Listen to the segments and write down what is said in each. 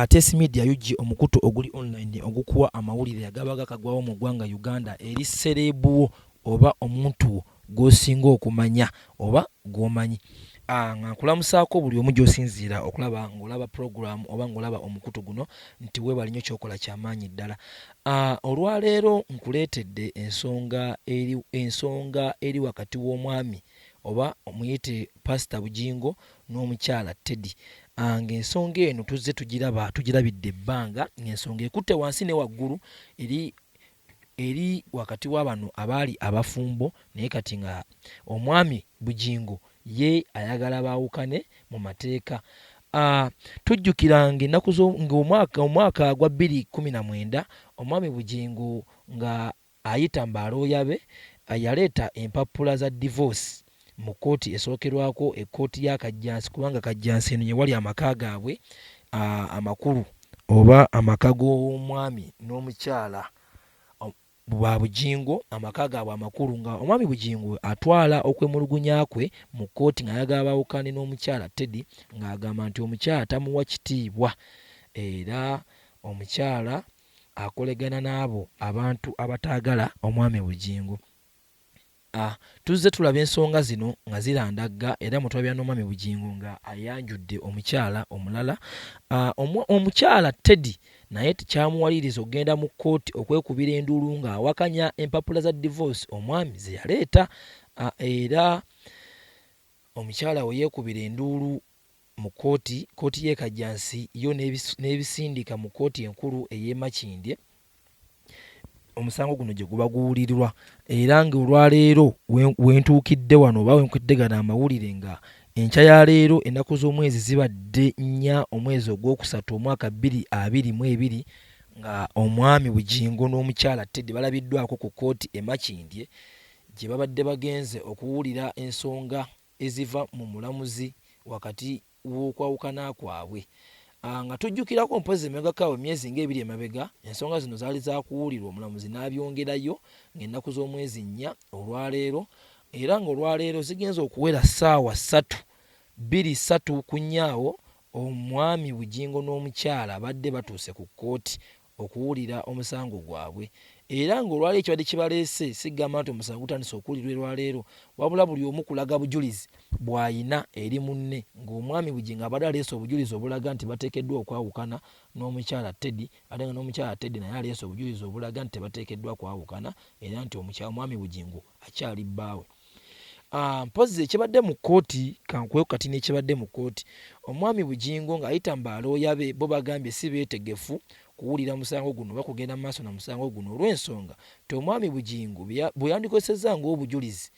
Test media yuji omukutu oguli online ogukuwa amawulire agabaga kagwawo mu ggwanga Uganda eri serebu oba omuntu gosinga okumanya oba gomanyi. Nga nkulamusaako buli omu gy'osinziira okulaba ng'olaba program oba ng'olaba omukutu guno nti weebali nnyo ky'okola ky'amaanyi ddala. Olwaleero nkuleetedde ensonga eri wakati w'omwami oba omuyite Pastor Bujingo n'omukyala Teddy. Ng'ensonga eno tuzze tugirabidde ebbanga, ng'ensonga ekutte wansi ne waggulu eri wakati wa bano abaali abafumbo, naye kati nga omwami Bujingo ye ayagala baawukane mu mateeka. Tujjukira ng'ennaku ng'omwaka gwa 2019 omwami Bujingo nga ayita mbalooya be yaleeta empapula za divorce mu kkooti esookerwako ekkooti ya Kajjansi, kubanga Kajjansi eno ye wali amaka gaabwe amakulu oba amaka g'omwami n'omukyala bwa Bujingo, amaka gaabwe amakulu, nga omwami Bujingo atwala okwemulugunya kwe mu kkooti ng'ayagala baawukane n'omukyala Teddy, ng'agamba nti omukyala tamuwa kitiibwa era omukyala akolegana n'abo abantu abataagala omwami Bujingo. Tuzze tulaba ensonga zino nga zirandagga era mutwabya n'omwami Bujingo nga ayanjudde omukyala omulala. Omukyala Teddy naye tekyamuwaliriza okugenda mu kkooti okwekubira enduulu ng'awakanya empapula za divorce omwami ze yaleeta. Era omukyala we yeekubira enduulu mu kkooti y'e Kajjansi yo n'ebisindika mu kkooti enkulu ey'e Makindye omusango guno gye guba guwulirirwa. Era ng'olwaleero wentuukidde wano oba wenkwidde gano amawulire nga enkya ya leero ennaku z'omwezi zibadde 4 omwezi ogwokusatu omwaka 2022 nga omwami Bujingo n'omukyala Teddy balabiddwako ku kkooti e Makindye gye babadde bagenze okuwulira ensonga eziva mu mulamuzi wakati w'okwawukana kwabwe. Nga tujjukirako mpozi emegakawo emyezi ng'ebiri emabega ensonga zino zaali zaakuwulirwa, omulamuzi n'abyongerayo ng'ennaku z'omwezi 4 olwaleero, era ng'olwaleero zigenza okuwera ssaawa 3 ku nnyaawo omwami Bujingo n'omukyala badde batuuse ku kkooti okuwulira omusango gwabwe. Era ng'olwaleero ekibadde kibaleese sigamba nti omusango gutandise okuwulirwa olwaleero, wabula buli omu kulaga bujulizi bw'ayina eri munne, ng'omwami Bujingo abadde aleese obujulizi obulaga nti bateekeddwa okwawukana n'omukyala Teddy, ate nga n'omukyala Teddy naye aleese obujulizi obulaga nti tebateekeddwa kwawukana era nti omwami Bujingo akyali bbaawe. Mpozi ekibadde mu kkooti, kankuweho kati n'ekibadde mu kkooti, omwami Bujingo ng'ayita mbalooya be bo bagambye si beetegefu kuwulira musango guno oba kugenda mu maaso na musango guno olw'ensonga ti omwami Bujingo bwe yandikozesezza ng'obujulizi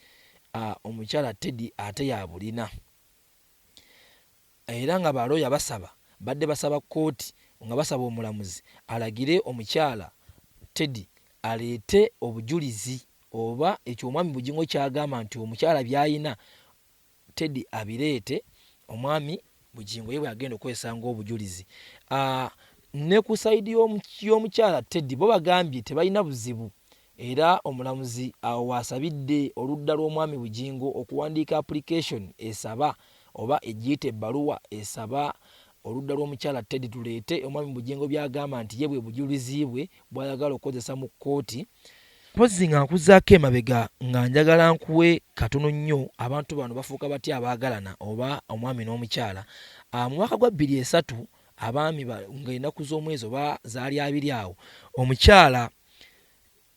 omukyala Teddy ate yabulina. Era nga balooya badde basaba kkooti nga basaba omulamuzi alagire omukyala Teddy aleete obujulizi oba ekyo omwami Bujingo kyagamba nti omukyala by'ayina Teddy abireete, omwami Bujingo ye bw'agenda okwesa ng'obujulizi. Ne ku sayidi y'omukyala Teddy bo bagambye tebalina buzibu, era omulamuzi awo wasabidde oludda lw'omwami Bujingo okuwandiika application esaba oba egiyita ebbaluwa esaba oludda lw'omukyala Teddy tuleete omwami Bujingo by'agamba nti ye bwe bujulizi bwe bw'ayagala okukozesa mu kkooti. Mpozi nga nkuzaako emabega nga njagala nkuwe katono nnyo abantu bano bafuuka batya abaagalana oba omwami n'omukyala. Mu mwaka gwa 2003 abaami ng'ennaku z'omwezi oba zaali 2 awo, omukyala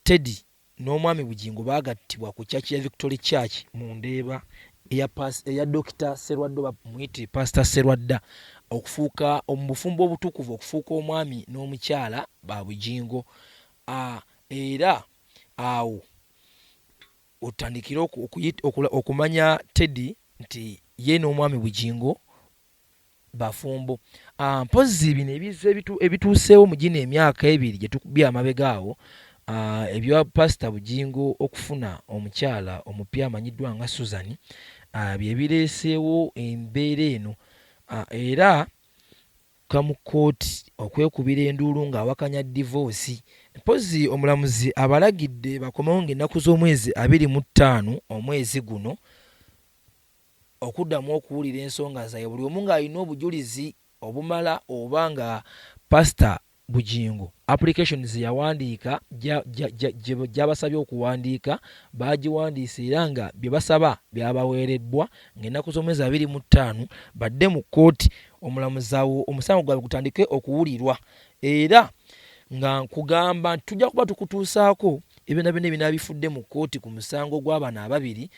Teddy n'omwami Bujingo baagattibwa ku church ya Victory Church mu Ndeeba eya Dr. Serwadda oba muyite Pastor Serwadda okufuuka mu bufumbo obutukuvu okufuuka omwami n'omukyala ba Bujingo. Era awo otandikira okumanya Teddy nti ye n'omwami Bujingo bafumbo. Mpozi bino ebituuseewo mu gino emyaka 2 gye tukubye amabega awo, ebya Pastor Bujingo okufuna omukyala omupya amanyiddwa nga Susan bye bireeseewo embeera eno. Era kamu kkooti okwekubira enduulu ng'awakanya divorce. Mpozi omulamuzi abalagidde bakomewo ng'ennaku z'omwezi 25 omwezi guno okuddamu okuwulira ensonga zaabwe, buli omu ng'alina obujulizi obumala oba nga Pastor Bujingo applications yawandiika gyabasabye okuwandiika bagiwandiisa era nga bye basaba byabaweereddwa ng'ennaku z'omwezi 25 badde mu kkooti omulamuzawo omusango gwabwe gutandike okuwulirwa era nga nkugamba tujja kuba tukutuusaako ebyonna byonna ebinaabifudde mu kkooti ku musango gw'abana ababiri.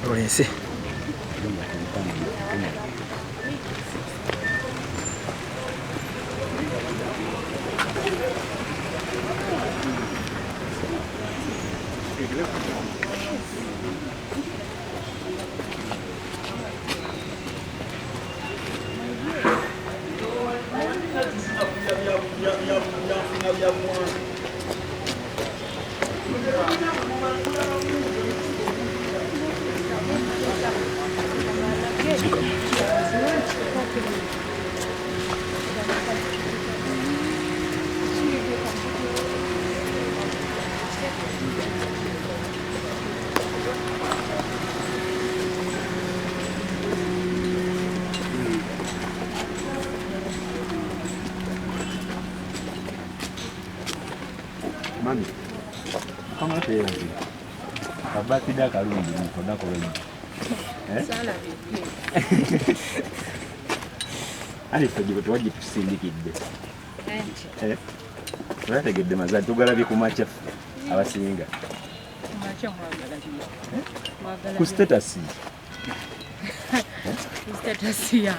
Olense Mami, kama te yangu. Kabati da kalungi mkoda ko wengi. Sala bibi. Ali tujye tuwaje tusindikidde. Twategedde mazali tugalabye ku macha abasinga. Macha mwagala bibi. Mwagala. Ku status. Ku status ya.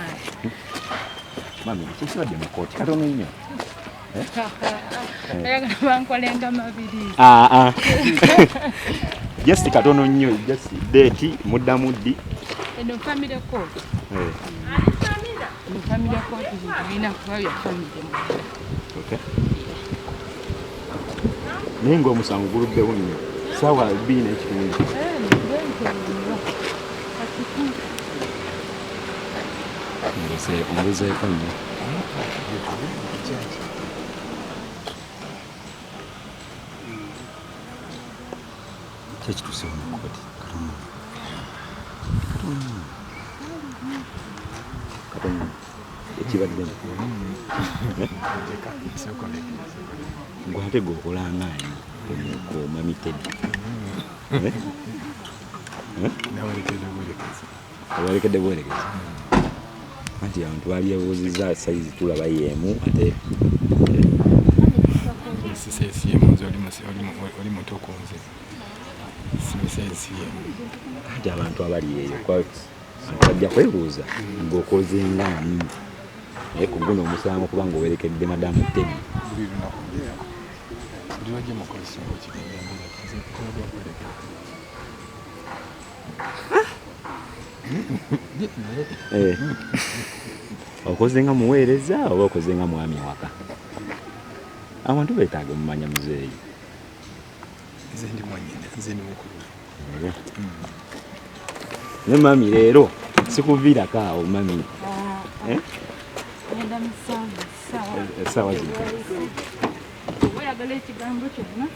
Mami, kiki mu koti katono nnyo. Ayagala bankolenga mabiri. Just katono nnyo, just date mudamudi. Eno family court. Eno family court zina kwa ya family. Okay. Nengo omusango guludde wonyo. Sawa 2 n'ekitundu. Ngeze kwanyu. Church to say nobody. Katon. Ekibadde. Ngwate gokola ngani ko mami Teddy. Nawerekedde bwerekeza. Anti abantu bali yabuuziza size tulaba yemu ate sisi yemu oli mutokonze Simisensi ye. Kati abantu abali eyo bajja kwebuuza ng'okozenga ani naye ku guno omusango kubanga owerekedde madamu Teddy. Buli lunaku buli wajja mukozesa ekigenda mbere nze kulabya kwerekera. Okoze nga muweereza oba okoze nga mwami waka? Abantu beetaaga omumanya muzeeyi. Nze ndi mwanyina, nze ndi mukulu. Ne mami leero sikuviirako awo mami. Ngenda mu ssaawa. Essaawa zino. Oyagala ekigambo kyonna?